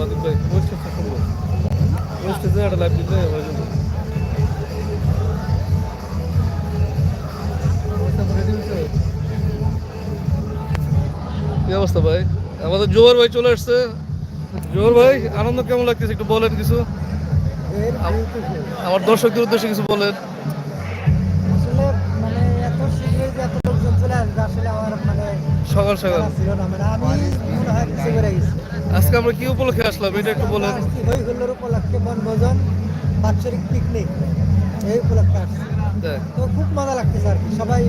আদিব ভাই, ওয়েস্ট সম্ভব ওয়েস্টে যে একটা লাইভ দিলে হয়ে যাবে। কি অবস্থা ভাই? আমাদের জোহর ভাই চলে আসছে। জোহর ভাই, আনন্দ কেমন লাগতেছে একটু বলেন কিছু। আমার দর্শকদের উদ্দেশ্যে কিছু বলেন। আসলে মানে এত শীঘ্রই যে এত লোকজন চলে আসবে আসলে আমার মানে সকাল সকাল জানা ছিল না, মানে আমি মনে হয় পিছিয়ে করে গেছি। আজকে আমরা কি উপলক্ষে আসলাম এটা আজকে একটু আমরা বলেন। আসছি হই হুল্লোড় উপলক্ষে বনভোজন বাৎসরিক পিকনিক, এই উপলক্ষে আসছি। দেখ, তো খুব মজা লাগতেছে আর কি, সবাই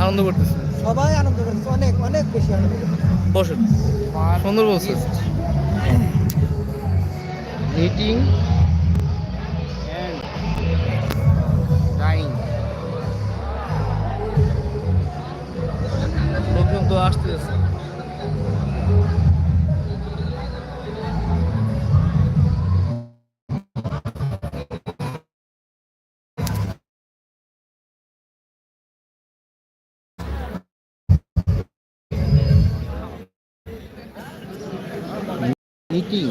আনন্দ করতেছে। সবাই আনন্দ করতেছে, অনেক অনেক বেশি আনন্দ করতেছে। বসেন, সুন্দর বলছে। Meeting and dying. লোকজন তো আসতেছে। Meeting.